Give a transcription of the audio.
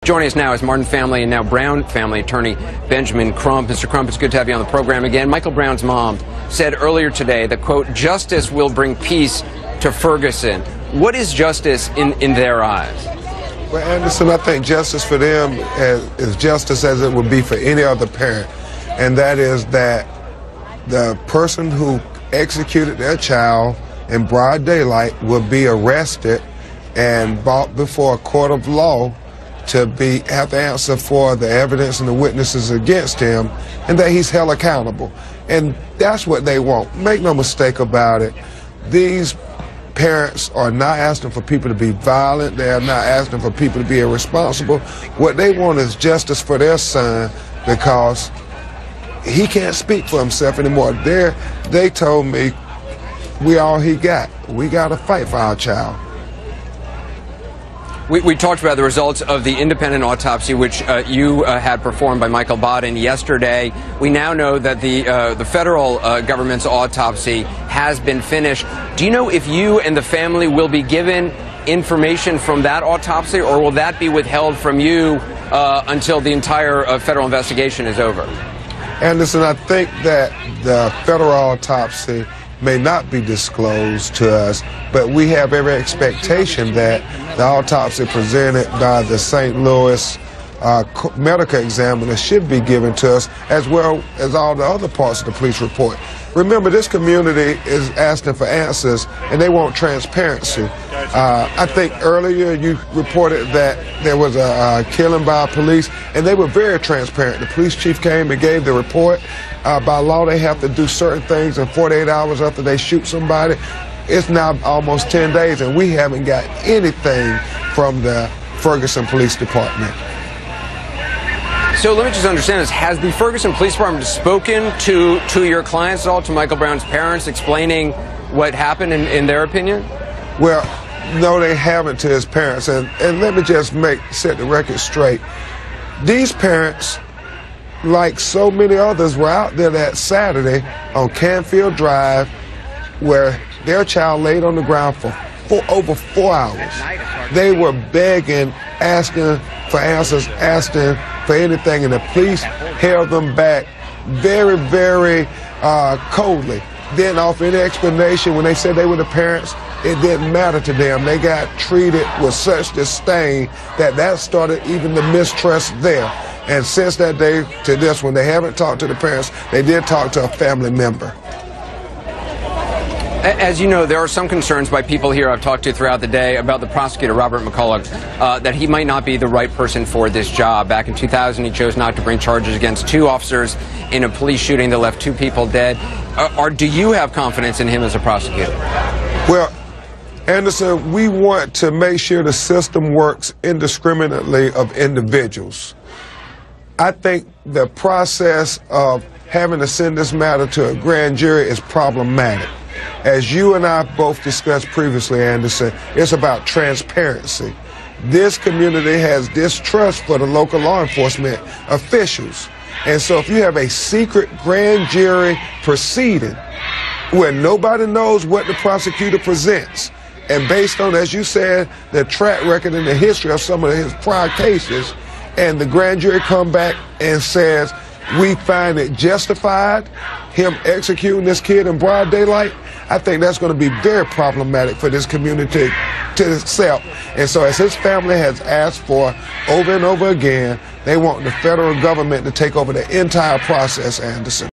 Joining us now is Martin family and now Brown family attorney Benjamin Crump. Mr. Crump, it's good to have you on the program again. Michael Brown's mom said earlier today that, quote, justice will bring peace to Ferguson. What is justice in their eyes? Well, Anderson, I think justice for them is justice as it would be for any other parent. And that is that the person who executed their child in broad daylight will be arrested and brought before a court of law to have to answer for the evidence and the witnesses against him, and that he's held accountable. And that's what they want. Make no mistake about it. These parents are not asking for people to be violent. They are not asking for people to be irresponsible. What they want is justice for their son, because he can't speak for himself anymore. They told me, we all he got. We got to fight for our child. We talked about the results of the independent autopsy, which you had performed by Michael Bodden yesterday. We now know that the federal government's autopsy has been finished. Do you know if you and the family will be given information from that autopsy, or will that be withheld from you until the entire federal investigation is over? Anderson, I think that the federal autopsy may not be disclosed to us, but we have every expectation that the autopsy presented by the St. Louis medical examiner should be given to us, as well as all the other parts of the police report. Remember, this community is asking for answers, and they want transparency. I think earlier you reported that there was a killing by police, and they were very transparent. The police chief came and gave the report. By law, they have to do certain things in 48 hours after they shoot somebody. It's now almost 10 days, and we haven't got anything from the Ferguson Police Department. So let me just understand this. Has the Ferguson Police Department spoken to your clients at all, to Michael Brown's parents, explaining what happened in their opinion? Well, no, they haven't to his parents. And let me just set the record straight. These parents, like so many others, were out there that Saturday on Canfield Drive, where their child laid on the ground for over 4 hours. They were begging, asking for answers, asking for anything, and the police held them back very, very coldly. Then off any explanation, when they said they were the parents, it didn't matter to them. They got treated with such disdain that started even the mistrust there. And since that day to this, when they haven't talked to the parents, they did talk to a family member. As you know, there are some concerns by people here I've talked to throughout the day about the prosecutor, Robert McCulloch, that he might not be the right person for this job. Back in 2000, he chose not to bring charges against 2 officers in a police shooting that left 2 people dead. Do you have confidence in him as a prosecutor? Well, Anderson, we want to make sure the system works indiscriminately of individuals. I think the process of having to send this matter to a grand jury is problematic. As you and I both discussed previously, Anderson, it's about transparency. This community has distrust for the local law enforcement officials. And so if you have a secret grand jury proceeding where nobody knows what the prosecutor presents, and based on, as you said, the track record and the history of some of his prior cases, and the grand jury come back and says, we find it justified, him executing this kid in broad daylight, I think that's going to be very problematic for this community to accept. And so as his family has asked for over and over again, they want the federal government to take over the entire process, Anderson.